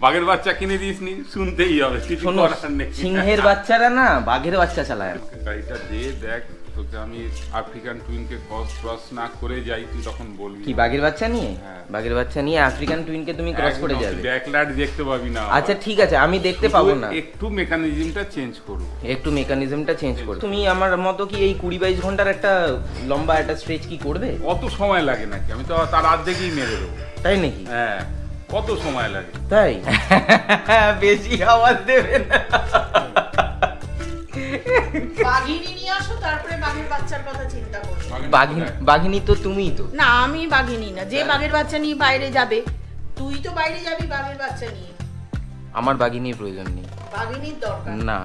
বাঘের বাচ্চা কিনে দিসনি, শুনতেই হবে, কিছু করার নেই। সিংহের বাচ্চারা না বাঘের বাচ্চা চালায়। গাড়িটা দে, দেখ তোকে আমি আফ্রিকান টুইনকে ক্রস না করে যাই, তুই তখন বলবি কি বাঘের বাচ্চা নিয়ে? বাঘের বাচ্চা নিয়ে আফ্রিকান টুইনকে তুমি ক্রস করে যাবে? ব্যাকলাইট দেখতে পাবি না। আচ্ছা ঠিক আছে, আমি দেখতে পাবো না, একটু মেকানিজমটা চেঞ্জ করব, একটু মেকানিজমটা চেঞ্জ করো। তুমি আমার মতো কি এই 20-22 ঘন্টার একটা লম্বা একটা স্ট্রেচ কি করবে? অত সময় লাগে নাকি? আমি তো তার অর্ধেকই মেরে দেবো। তাই নাকি? হ্যাঁ, কত সময় লাগে? তাই? বেশি আওয়াজ দেবে না। বাঘিনী নিয়ে আসো, তারপরে বাঘের বাচ্চার কথা চিন্তা করো। বাঘিনী তো তুমিই তো। না, আমি বাঘিনী না। যে বাঘের বাচ্চা নিয়ে বাইরে যাবে, তুই তো বাইরে যাবি বাঘের বাচ্চা নিয়ে। আমার বাঘিনীর প্রয়োজন নেই। বাঘিনীর দরকার না,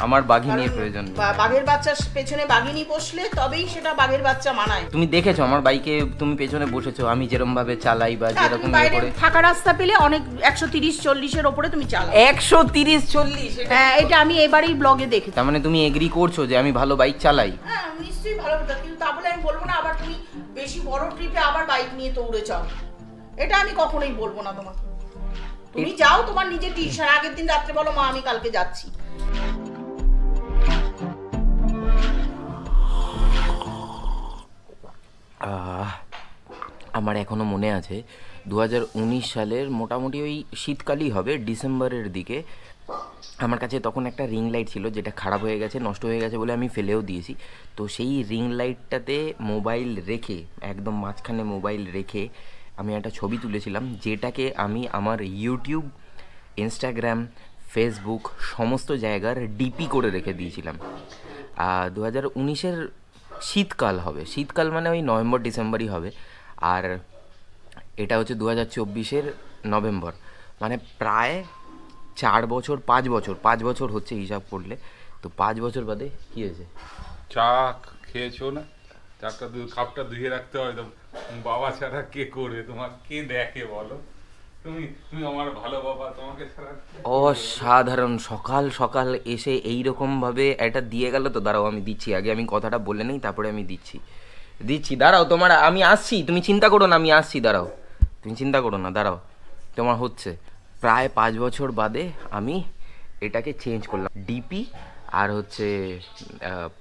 আমার বাঘিনীর প্রয়োজন নেই। বাঘের বাচ্চার পেছনে বাঘিনী বসলে তবেই সেটা বাঘের বাচ্চা মানায়। তুমি দেখেছো আমার বাইকে তুমি পেছনে বসেছো, আমি যেরকম ভাবে চালাই বা যেরকম করে ফাঁকা রাস্তা পেলে অনেক 130-40 এর উপরে তুমি চালাও। 130-40? হ্যাঁ, এটা আমি এবারেই ব্লগে দেখেছি। তার মানে তুমি এগ্রি করছো যে আমি ভালো বাইক চালাই? হ্যাঁ, নিশ্চয়ই ভালো কথা, কিন্তু তা বলে আমি বলবো না আবার তুমি বেশি বড় ট্রিপে আবার বাইক নিয়ে তো উড়ে যাও। এটা আমি কখনোই বলবো না তোমাকে। তুমি যাও, তোমার নিজের টিউশন, আগের দিন রাত্রে বলো মা আমি কালকে যাচ্ছি। আমার এখনও মনে আছে 2019 সালের মোটামুটি ওই শীতকালই হবে, ডিসেম্বরের দিকে। আমার কাছে তখন একটা রিং লাইট ছিল, যেটা খারাপ হয়ে গেছে, নষ্ট হয়ে গেছে বলে আমি ফেলেও দিয়েছি। তো সেই রিং লাইটটাতে মোবাইল রেখে, একদম মাঝখানে মোবাইল রেখে আমি একটা ছবি তুলেছিলাম, যেটাকে আমি আমার ইউটিউব, ইনস্টাগ্রাম, ফেসবুক সমস্ত জায়গার ডিপি করে রেখে দিয়েছিলাম। 2019-এর শীতকাল হবে, শীতকাল মানে ওই নভেম্বর ডিসেম্বরই হবে। আর এটা হচ্ছে 2024-এর নভেম্বর, মানে প্রায় 5 বছর হচ্ছে হিসাব করলে। তো 5 বছর বাদে কি হয়েছে? চা খেয়েছো না? চাটা কাপটা ধুয়ে রাখতে হয় তো, বাবা ছাড়া কে করে, তোমার কে দেখে বলো? তুমি আমার ভালো বাবা, তোমাকে ছাড়া। অসাধারণ, সকাল সকাল এসে এইরকম ভাবে এটা দিয়ে গেল। তো দাঁড়াও আমি দিচ্ছি, আগে আমি কথাটা বলে নেই, তারপরে আমি দিচ্ছি। দাঁড়াও, তোমার আমি আসছি, তুমি চিন্তা করো না, আমি আসছি, দাঁড়াও, তুমি চিন্তা করো না, দাঁড়াও, তোমার হচ্ছে। প্রায় 5 বছর বাদে আমি এটাকে চেঞ্জ করলাম, ডিপি আর হচ্ছে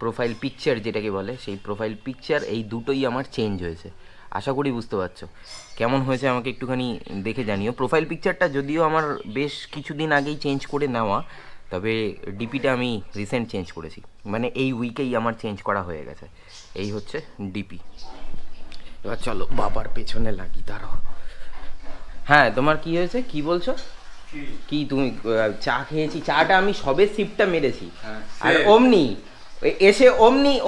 প্রোফাইল পিকচার যেটাকে বলে, সেই প্রোফাইল পিকচার, এই দুটোই আমার চেঞ্জ হয়েছে। আশা করি বুঝতে পারছো কেমন হয়েছে, আমাকে একটুখানি দেখে জানিও। প্রোফাইল পিকচারটা যদিও আমার বেশ কিছুদিন আগেই চেঞ্জ করে নেওয়া, তবে ডিপিটা আমি রিসেন্ট চেঞ্জ করেছি, মানে এই উইকেই আমার চেঞ্জ করা হয়ে গেছে। এই হচ্ছে ডিপি। এবার চলো বাবার পেছনে লাগি, দাঁড়াও। হ্যাঁ, তোমার কি হয়েছে, কি বলছো? কি তুমি চা খেয়েছি, চাটা আমি সবে সিপটা মেরেছি, আর অমনি এসে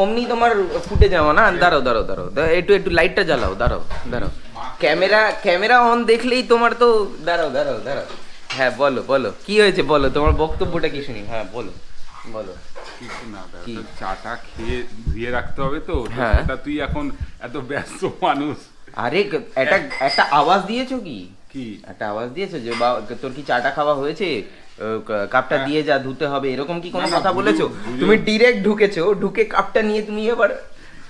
অমনি তোমার ফুটে যাওয়া না। দাঁড়াও দাঁড়াও দাঁড়াও, একটু লাইটটা জ্বালাও, দাঁড়াও দাঁড়াও, ক্যামেরা অন দেখলেই তোমার তো। দাঁড়াও দাঁড়াও দাঁড়াও, হ্যাঁ বলো বলো কি হয়েছে, বলো তোমার বক্তব্যটা কি শুনি। হ্যাঁ বলো বলো। কিছু না, চাটা খেয়ে ধুয়ে রাখতে হবে তো। হ্যাঁ, তুই এখন এত ব্যস্ত মানুষ। আরে একটা আওয়াজ দিয়েছো কি? কি একটা আওয়াজ দিয়েছো যে তোর কি চাটা খাওয়া হয়েছে, কাপটা দিয়ে যা, ধুতে হবে, এরকম কি কোনো কথা বলেছো? তুমি ডিরেক্ট ঢুকেছো, ঢুকে কাপটা নিয়ে তুমি এবার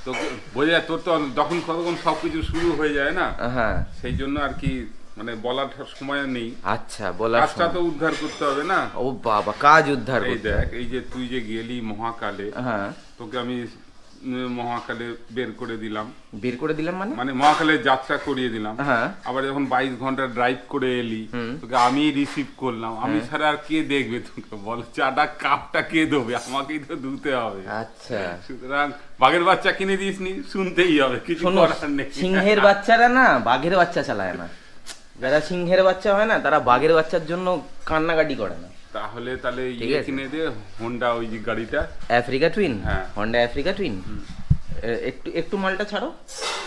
তোকে বোঝা যায়, তোর তো যখন কতক্ষণ সবকিছু শুরু হয়ে যায় না, হ্যাঁ, সেই জন্য আর কি, মানে বলার সময় নেই। আচ্ছা, বলার কাজটা তো উদ্ধার করতে হবে না। ও বাবা, কাজ উদ্ধার এই দেখ, এই যে তুই যে গেলি মহাকালে, হ্যাঁ, তোকে আমি মহাকালে বের করে দিলাম মানে মহাকালের যাত্রা করিয়ে দিলাম। হ্যাঁ, আবার যখন 22 ঘন্টা ড্রাইভ করে এলি, তোকে আমি রিসিভ করলাম। আমি ছাড়া আর কে দেখবে তোকে বল? চাটা কাপটা কে দেবে? আমাকেই তো ধুতে হবে। আচ্ছা, সুতরাং বাঘের বাচ্চা কিনে দিসনি, শুনতেই হবে, কিছু করার নেই। সিংহের বাচ্চারা না বাঘের বাচ্চা চালায় না। যারা সিংহের বাচ্চা হয় না, তারা বাঘের বাচ্চার জন্য কান্নাকাটি করে না। তাহলে ইয়ে কিনে দে, হোন্ডা, ওই যে গাড়িটা, আফ্রিকা টুইন। হ্যাঁ, হোন্ডা আফ্রিকা টুইন। একটু মালটা ছাড়ো।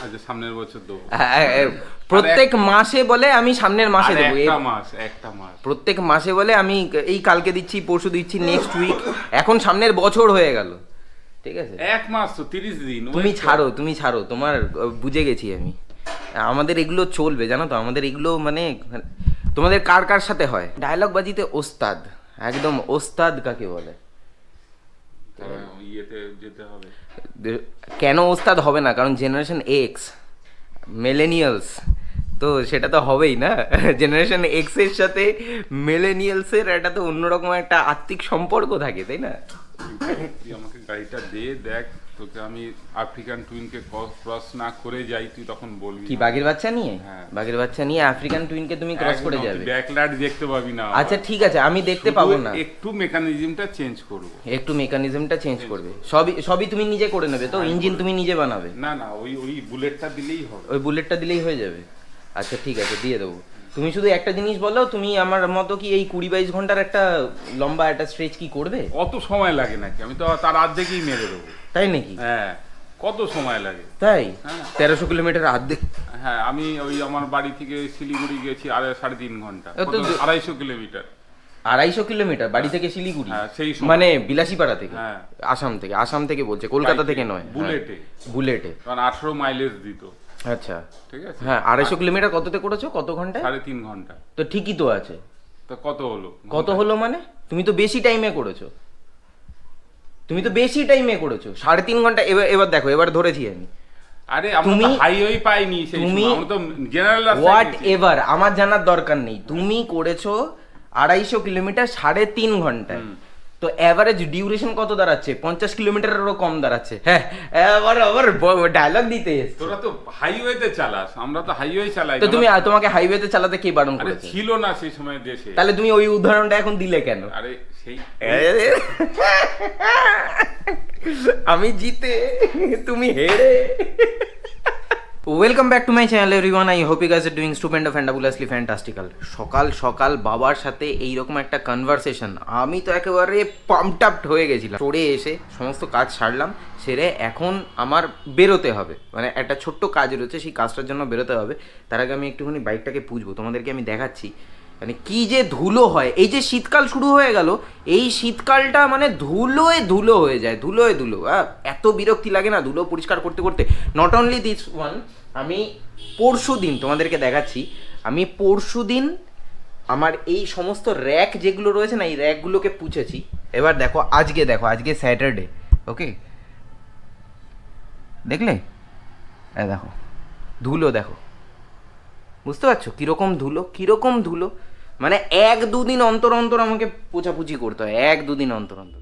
আচ্ছা, সামনের বছর দেবো। প্রত্যেক মাসে বলে আমি সামনের মাসে দেবো। একটা মাস প্রত্যেক মাসে বলে আমি এই কালকে দিচ্ছি, পরশু দিচ্ছি, নেক্সট উইক, এখন সামনের বছর হয়ে গেল। ঠিক আছে, এক মাস তো 30 দিন। তুমি ছাড়ো, তোমার বুঝে গেছি আমি। আমাদের এগুলো চলবে, জানো তো, আমাদের এগুলো মানে তোমাদের কার কার সাথে হয়? ডায়লগ বাজিতে ওস্তাদ, একদম ওস্তাদ কাকে বলে? ইয়েতে যেতে হবে। কেন ওস্তাদ হবে না? কারণ জেনারেশন এক্স, মিলেনিয়ালস, তো সেটা তো হবেই না। জেনারেশন এক্স এর সাথে মিলেনিয়ালস এর একটা তো অন্যরকম একটা আত্মিক সম্পর্ক থাকে, তাই না? তুই আমাকে গাড়িটা দিয়ে দেখ, তোকে আমি আফ্রিকান টুইনকে ক্রস না করে যাই, তুই তখন বলবি। কি বাঘের বাচ্চা নিয়ে? হ্যাঁ। বাঘের বাচ্চা নিয়ে আফ্রিকান টুইনকে তুমি ক্রস করে যাবে? ব্যাকলাইট দেখতে পাবি না। আচ্ছা ঠিক আছে, আমি দেখতে পাবো না, একটু মেকানিজমটা চেঞ্জ করব। একটু মেকানিজমটা চেঞ্জ করবে, সবই তুমি নিজে করে নেবে তো? ইঞ্জিন তুমি নিজে বানাবে? না না, ওই বুলেটটা দিলেই হবে। ওই বুলেটটা দিলেই হয়ে যাবে? আচ্ছা ঠিক আছে, দিয়ে দেবো। তুমি শুধু একটা জিনিস বলো, তুমি আমার মতো কি এই 20-22 ঘন্টার একটা লম্বা একটা স্ট্রেচ কি করবে? কত সময় লাগে নাকি? আমি তো তার অর্ধেকই মেরে দেবো। তাই নাকি? হ্যাঁ, কত সময় লাগে? তাই? হ্যাঁ। 1300 কিলোমিটার অর্ধেক? হ্যাঁ, আমি ওই আমার বাড়ি থেকে শিলিগুড়ি গেছি 3.5 ঘন্টা, ও তো 250 কিলোমিটার। 250 কিলোমিটার বাড়ি থেকে শিলিগুড়ি? হ্যাঁ, সেই সময়। মানে বিলাসীপাড়া থেকে? হ্যাঁ। আসাম থেকে বলছে, কলকাতা থেকে নয়। বুলেটে। বুলেটে? কারণ 18 মাইলেজ দিত। আচ্ছা ঠিক আছে। হ্যাঁ, 250 কিলোমিটার কততে করেছো, কত ঘন্টায়? 3.5 ঘন্টা। তো ঠিকই তো আছে। তো কত হলো? কত হলো মানে? তুমি তো বেশি টাইমে করেছো, তুমি তো বেশি টাইমে করেছো। 3.5 ঘন্টা। এবার দেখো, এবার ধরেছি আমি। আরে আমরা তো হাইওয়ে পাইনি সেই সময়, আমরা তো জেনারেল রাস্তায়। হোয়াট এভার, আমার জানার দরকার নেই। তুমি করেছো 250 কিলোমিটার 3.5 ঘন্টায়। তো এভারেজ ডিউরেশন কত দাঁড়াচ্ছে? 50 কিলোমিটারেরও কম দাঁড়াচ্ছে। হ্যাঁ, আবার ডায়লগ দিতে এসছো। তোরা তো হাইওয়েতে চালাস, আমরা তো হাইওয়ে চালাই। তো তোমাকে হাইওয়েতে চালাতে কে বারণ আরে করেছে? ছিল না সেই সময় দেশে। তাহলে তুমি ওই উদাহরণটা এখন দিলে কেন? আরে সেই আমি জিতে তুমি হেরে। Welcome back to my channel everyone, I hope you guys are doing stupendo fantabulously fantastical. সকাল সকাল বাবার সাথে এইরকম একটা কনভারসেশন, আমি তো একেবারে পাম্পড আপ হয়ে গেছিলাম। চড়ে এসে সমস্ত কাজ সারলাম, সেরে এখন আমার বেরোতে হবে, মানে একটা ছোট্ট কাজ রয়েছে, সেই কাজটার জন্য বেরোতে হবে। তার আগে আমি একটুখানি বাইকটাকে পুজবো, তোমাদেরকে আমি দেখাচ্ছি মানে কি যে ধুলো হয়। এই যে শীতকাল শুরু হয়ে গেল, এই শীতকালটা মানে ধুলোয় ধুলো হয়ে যায়, ধুলোয় ধুলো। এত বিরক্তি লাগে না ধুলো পরিষ্কার করতে করতে। নট অনলি দিস ওয়ান, আমি পরশু দিন তোমাদেরকে দেখাচ্ছি, আমি পরশু দিন আমার এই সমস্ত র্যাক যেগুলো রয়েছে না, এই র্যাকগুলোকে পুছেছি। এবার দেখো, আজকে স্যাটারডে, ওকে, দেখলে? দেখো ধুলো, দেখো, বুঝতে পারছো কিরকম ধুলো? মানে 1-2 দিন অন্তর অন্তর আমাকে পোছাপুছি করতে হয়, 1-2 দিন অন্তর অন্তর।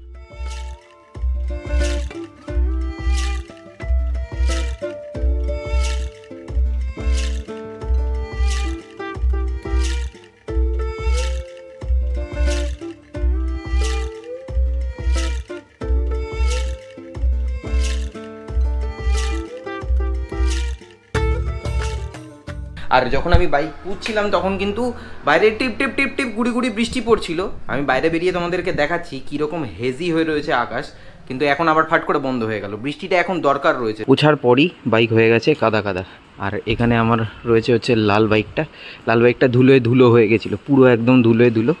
আর যখন আমি বাইক পুছছিলাম তখন কিন্তু বাইরে টিপ টিপ টিপ টিপ গুড়ি গুড়ি বৃষ্টি পড়ছিল। আমি বাইরে বেরিয়ে তোমাদেরকে দেখাচ্ছি কীরকম হেজি হয়ে রয়েছে আকাশ, কিন্তু এখন আবার ফাট করে বন্ধ হয়ে গেল। বৃষ্টিটা এখন দরকার রয়েছে। পুছার পরই বাইক হয়ে গেছে কাদা কাদা। আর এখানে আমার রয়েছে হচ্ছে লাল বাইকটা ধুলোয় ধুলো হয়ে গেছিলো, পুরো একদম ধুলোয় ধুলো।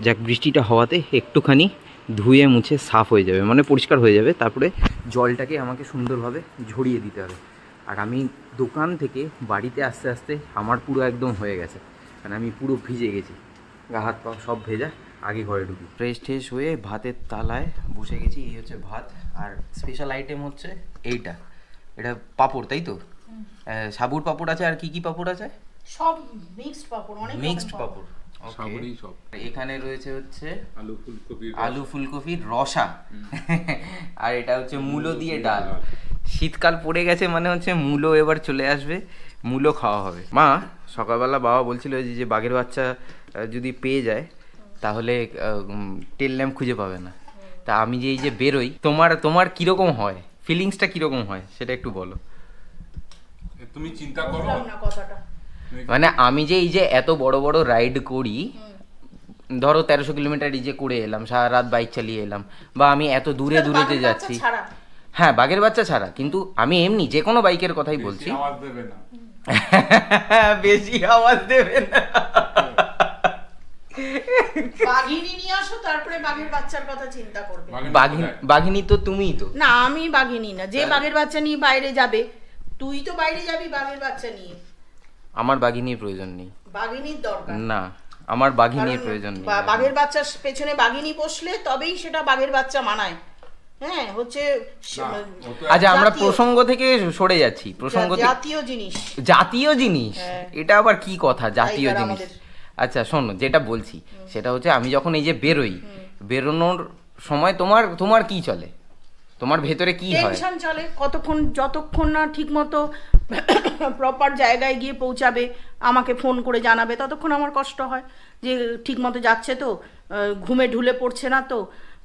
যাক, বৃষ্টিটা হওয়াতে একটুখানি ধুয়ে মুছে সাফ হয়ে যাবে, মানে পরিষ্কার হয়ে যাবে। তারপরে জলটাকে আমাকে সুন্দরভাবে ঝরিয়ে দিতে হবে। আর আমি দোকান থেকে বাড়িতে আস্তে আস্তে আমার পুরো একদম হয়ে গেছে, মানে আমি পুরো ভিজে গেছি, গা হাত পা সব ভেজা। আগে ঘরে ঢুকি, ফ্রেশ হয়ে ভাতের তালায় বসে গেছি। এই হচ্ছে ভাত, আর স্পেশাল আইটেম হচ্ছে এটা পাঁপড়, তাই তো? সাবুর পাঁপড় আছে, আর কি পাঁপড় আছে? সব মিক্সড পাপড়, অনেক মিক্সড পাঁপড়। সবই সব। এখানে রয়েছে হচ্ছে আলু ফুলকপির রসা, আর এটা হচ্ছে মূলো দিয়ে ডাল। শীতকাল পড়ে গেছে মানে হচ্ছে মূলো এবার চলে আসবে, মূলো খাওয়া হবে। মা সকালবেলা বাবা বলছিল যে বাঘের বাচ্চা যদি পেয়ে যায় তাহলে টেল ল্যাম্প খুঁজে পাবে না। তা আমি যে এই যে বেরোই, তোমার কিরকম হয়, ফিলিংসটা কিরকম হয় সেটা একটু বলো। তুমি চিন্তা করো না কথাটা, মানে আমি যে এই যে এত বড় বড় রাইড করি, ধরো 1300 কিলোমিটার এই যে করে এলাম, সারা রাত বাইক চালিয়ে এলাম, বা আমি এত দূরে যে যাচ্ছি, হ্যাঁ বাঘের বাচ্চা ছাড়া, কিন্তু আমি এমনি যে কোনো বাইকের কথাই বলছি। বেশি আওয়াজ দেবে না। বাঘিনী নিয়ে আসো, তারপরে বাঘের বাচ্চার কথা চিন্তা করবে। বাঘিনী তো তুমিই তো। না, আমি বাঘিনী না। যে বাঘের বাচ্চা নিয়ে বাইরে যাবে, তুই তো বাইরে যাবি বাঘের বাচ্চা নিয়ে। আমার বাঘিনীর প্রয়োজন নেই। বাঘিনীর দরকার না, আমার বাঘিনীর প্রয়োজন নেই। বাঘের বাচ্চার পেছনে বাঘিনী বসলে তবেই সেটা বাঘের বাচ্চা মানায়। হ্যাঁ হচ্ছে আচ্ছা আমরা জাতীয়- প্রসঙ্গ থেকে সরে যাচ্ছি, প্রসঙ্গ থেকে- জাতীয় জিনিস। জাতীয় জিনিস, হ্যাঁ। এটা আবার কি কথা জাতীয় টাইগার জিনিস? আমাদের। আচ্ছা শোনো, যেটা বলছি সেটা হচ্ছে আমি যখন এই যে বেরোই, বেরোনোর সময় তোমার তোমার কি চলে, তোমার ভেতরে কি হয়? টেনশন চলে কতক্ষণ, যতক্ষণ না ঠিকমতো প্রপার জায়গায় গিয়ে পৌঁছাবে, আমাকে ফোন করে জানাবে, ততক্ষণ আমার কষ্ট হয় যে ঠিকমতো যাচ্ছে তো, ঘুমে ঢুলে পড়ছে না তো,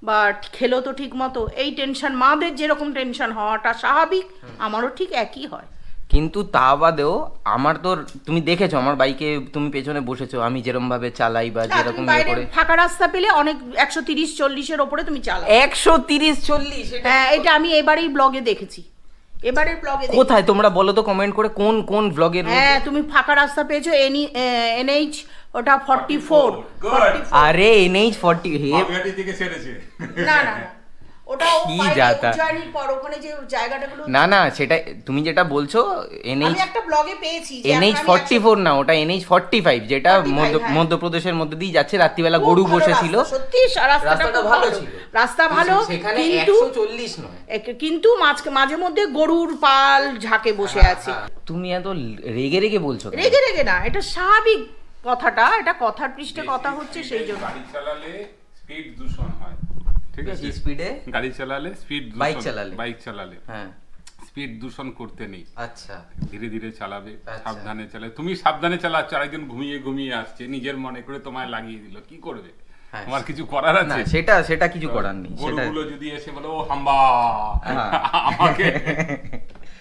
বা খেলো তো ঠিক মতো। এই টেনশন, মাদের যেরকম টেনশন হওয়াটা স্বাভাবিক, আমারও ঠিক একই হয়। কিন্তু তা বাদেও আমার তো, তুমি দেখেছো আমার বাইকে তুমি পেছনে বসেছো, আমি যেরকম ভাবে চালাই বা না, যেরকম তুমি ইয়ে বাইরে করে। ফাঁকা রাস্তা পেলে অনেক 130-40-এর ওপরে তুমি চালাও। 130-40? হ্যাঁ, এটা আমি এবারেই ব্লগে দেখেছি, এবারের ব্লগে কোথায় তোমরা বলো তো কমেন্ট করে, কোন কোন ব্লগের? হ্যাঁ, তুমি ফাঁকা রাস্তা পেয়েছো, NH ওটা 44। Good. আরে NH 40 হে, বাগুইআটি থেকে ছেড়েছে। না না না, ওটা কি যাতা? উজ্জয়িনীর পর ওখানে যে জায়গাটাগুলো, না না সেটা তুমি যেটা বলছো আমি NH একটা ব্লগে পেয়েছি যে NH এখন আমি 44 না, ওটা NH 45, যেটা 45, হ্যাঁ। মধ্যপ্রদেশের মধ্যে দিয়ে যাচ্ছে। রাত্রিবেলা খুব গরু ভালো বসেছিল, রাস্তা, সত্যি রাস্তাটা রাস্তাটা খুব ভালো ভালো ছিল। রাস্তা ভালো, সেখানে কিন্তু 140 নয়। কিন্তু মাঝে মধ্যে গরুর পাল ঝাঁকে বসে আছে। তুমি এত রেগে রেগে বলছো কেন? রেগে রেগে না, এটা স্বাভাবিক কথাটা, এটা কথার পৃষ্ঠে কথা হচ্ছে সেই জন্য। গাড়ি চালালে স্পিড দূষণ হয়, ঠিক আছে? বেশি স্পিডে গাড়ি চালালে স্পিড, বাইক চালালে হ্যাঁ, স্পিড দূষণ করতে নেই। আচ্ছা ধীরে ধীরে চালাবে, আচ্ছা। সাবধানে চালাবে। তুমি সাবধানে চালাচ্ছ, আরেকজন ঘুমিয়ে ঘুমিয়ে আসছে, নিজের মনে করে তোমায় লাগিয়ে দিল, কি করবে? হ্যাঁ। তোমার কিছু করার না আছে? সেটা কিছু করার নেই, সেটা গরুগুলো যদি এসে বলে ও হাম্বা হ্যাঁ। আমাকে,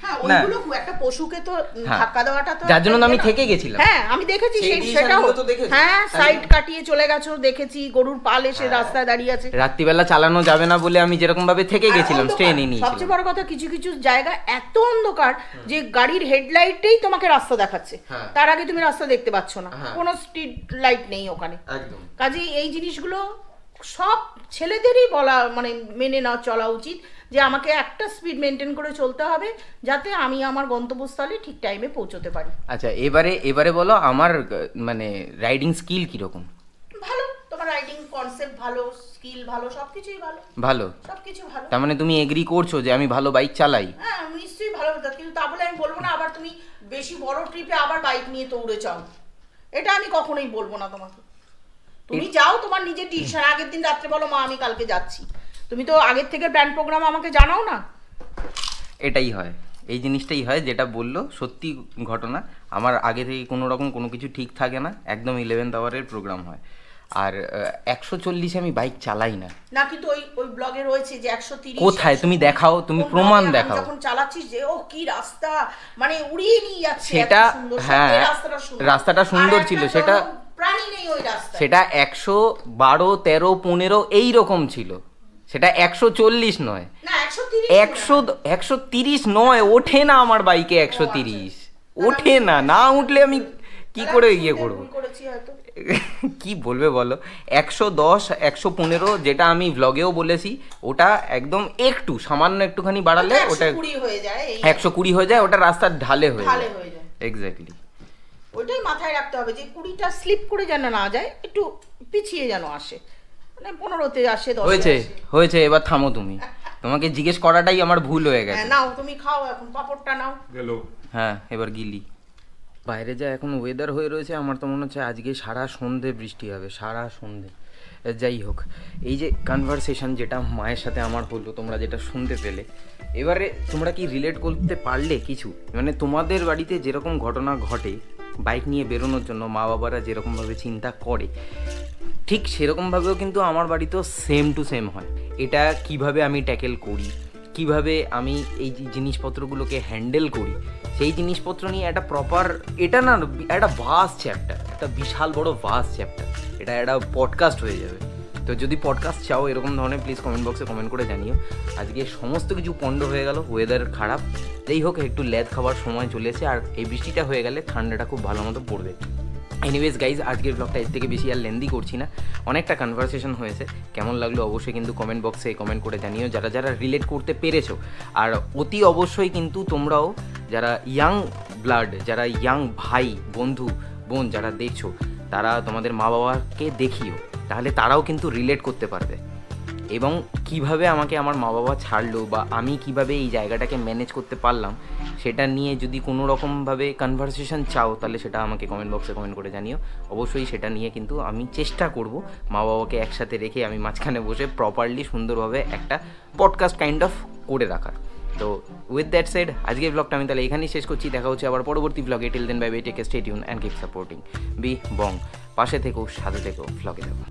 হ্যাঁ, না। ওইগুলো একটা পশুকে তো হ্যাঁ। ধাক্কা দেওয়াটা তো যার জন্য তো আমি একটা ইয়ে না। থেকে গেছিলাম। হ্যাঁ, আমি দেখেছি সেই সেটাও। ডিসিশনগুলো তো দেখেছো। হ্যাঁ, তাই সাইড না? কাটিয়ে চলে গেছো, দেখেছি গরুর পাল এসে রাস্তায় দাঁড়িয়ে আছে। রাত্রিবেলা চালানো যাবে না বলে আমি যেরকম ভাবে থেকে আর গেছিলাম, অন্ধকার, স্টে নিয়ে নিয়েছিলাম। সবচেয়ে বড় কথা, কিছু কিছু জায়গা এত অন্ধকার যে গাড়ির হেডলাইটেই তোমাকে রাস্তা দেখাচ্ছে, হ্যাঁ। তার আগে তুমি রাস্তা দেখতে পাচ্ছ না, হ্যাঁ। কোনো স্ট্রিট লাইট নেই ওখানে। একদম কাজেই এই জিনিসগুলো সব ছেলেদেরই বলা, মানে মেনে না চলা উচিত যে আমাকে একটা স্পিড মেনটেন করে চলতে হবে, যাতে আমি আমার গন্তব্যস্থলে ঠিক টাইমে পৌঁছতে পারি। আচ্ছা এবারে বলো আমার মানে রাইডিং স্কিল কিরকম? ভালো, তোমার রাইডিং কনসেপ্ট ভালো, স্কিল ভালো, সবকিছুই ভালো, ভালো? সবকিছু ভালো। তার মানে তুমি এগ্রি করছো যে আমি ভালো বাইক চালাই? হ্যাঁ, নিশ্চয়ই ভালো হতো, কিন্তু তা বলে আমি বলবো না আবার তুমি বেশি বড় ট্রিপে আবার বাইক নিয়ে তো উড়ে চাও, এটা আমি কখনোই বলবো না তোমাকে। তুমি যাও, তোমার নিজের ডিসিশন, আগের দিন রাত্রে বলো মা আমি কালকে যাচ্ছি, তুমি তো আগের থেকে প্ল্যান প্রোগ্রাম আমাকে জানাও না। এটাই হয়, এই জিনিসটাই হয় যেটা বললো, সত্যি ঘটনা। আমার আগে থেকে কোনো রকম কোনো কিছু ঠিক থাকে না, একদম 11th আওয়ারের প্রোগ্রাম হয়। আর 140 আমি বাইক চালাই না। না, কিন্তু ওই ব্লগে রয়েছে যে 130। কোথায় তুমি দেখাও, তুমি কোন প্রমাণ blog-এ আমি দেখাও। যখন চালাচ্ছিস যে ও কি রাস্তা, মানে উড়িয়ে নিয়ে যাচ্ছে, সেটা এত সুন্দর, হ্যাঁ, সত্যি রাস্তাটা সুন্দর। রাস্তাটা সুন্দর আর ছিল, একটা সেটা প্রাণী নেই ওই রাস্তায়। সেটা 112, 13, 15 এই রকম ছিল, সেটা 140 নয়। না, 130 130 নয়, ওঠে না আমার বাইকে 130, ওঠে না। না উঠলে আমি কি করে ইয়ে করবো? ভুল করেছি হয়তো। কি বলবে বলো? 110, 115 যেটা আমি ভ্লগেও বলেছি, ওটা একদম একটু সামান্য একটুখানি বাড়ালে ওটা 120 হয়ে যায়, এই 120 হয়ে যায়, ওটা রাস্তার ঢালে হয়ে ঢালে যায়। হয়ে যায়। এক্স্যাক্টলি। ওইটাই মাথায় রাখতে হবে যে 20টা স্লিপ করে যেন না যায়, একটু পিছিয়ে যেন আসে, মানে 15-তে আসে, 10-এ হয়েছে আসে। হয়েছে, এবার থামো তুমি। তোমাকে জিজ্ঞেস করাটাই আমার ভুল হয়ে গেছে। হ্যাঁ, নাও তুমি খাও, এখন পাপড়টা নাও। গেল। হ্যাঁ, এবার গিলি। বাইরে যা এখন ওয়েদার হয়ে রয়েছে, আমার তো মনে হচ্ছে আজকে সারা সন্ধে বৃষ্টি হবে, সারা সন্ধে। যাই হোক, এই যে কনভারসেশন যেটা মায়ের সাথে আমার হলো, তোমরা যেটা শুনতে পেলে, এবারে তোমরা কি রিলেট করতে পারলে কিছু? মানে তোমাদের বাড়িতে যেরকম ঘটনা ঘটে বাইক নিয়ে বেরোনোর জন্য, মা বাবারা যেরকমভাবে চিন্তা করে, ঠিক সেরকমভাবেও কিন্তু আমার বাড়িতেও সেম টু সেম হয়। এটা কিভাবে আমি ট্যাকেল করি, কিভাবে আমি এই যে জিনিসপত্রগুলোকে হ্যান্ডেল করি, সেই জিনিসপত্র নিয়ে একটা প্রপার, এটা না একটা ভাস্ট চ্যাপ্টার, একটা বিশাল বড় ভাস্ট চ্যাপ্টার, এটা একটা পডকাস্ট হয়ে যাবে। তো যদি পডকাস্ট চাও এরকম ধরনের, প্লিজ কমেন্ট বক্সে কমেন্ট করে জানিও। আজকে সমস্ত কিছু পণ্ড হয়ে গেল, ওয়েদার খারাপ, যাই হোক একটু ল্যাদ খাবার সময় চলেছে, আর এই বৃষ্টিটা হয়ে গেলে ঠান্ডাটা খুব ভালো মতো পড়বে। এনিওয়েজ গাইজ, আজকের ব্লগটা এর থেকে বেশি আর লেন্দি করছি না, অনেকটা কনভারসেশন হয়েছে। কেমন লাগলো অবশ্যই কিন্তু কমেন্ট বক্সে কমেন্ট করে জানিও, যারা যারা রিলেট করতে পেরেছো। আর অতি অবশ্যই কিন্তু তোমরাও যারা ইয়াং ব্লাড, যারা ইয়াং ভাই বন্ধু বোন যারা দেখছো, তারা তোমাদের মা বাবাকে দেখিও, তাহলে তারাও কিন্তু রিলেট করতে পারবে। এবং কিভাবে আমাকে আমার মা বাবা ছাড়লো বা আমি কিভাবে এই জায়গাটাকে ম্যানেজ করতে পারলাম সেটা নিয়ে যদি কোনো রকমভাবে কনভারসেশন চাও তাহলে সেটা আমাকে কমেন্ট বক্সে কমেন্ট করে জানিও। অবশ্যই সেটা নিয়ে কিন্তু আমি চেষ্টা করব মা বাবাকে একসাথে রেখে আমি মাঝখানে বসে প্রপারলি সুন্দরভাবে একটা পডকাস্ট কাইন্ড অফ করে রাখার। তো উইথ দ্যাট সেড আজকের ব্লগটা আমি তাহলে এখানেই শেষ করছি। দেখা হচ্ছে আবার পরবর্তী ব্লগে। Till then bye bye, take stay tune and keep supporting B Bong. পাশে থেকো, সাথে থেকো, ব্লগে থেকো।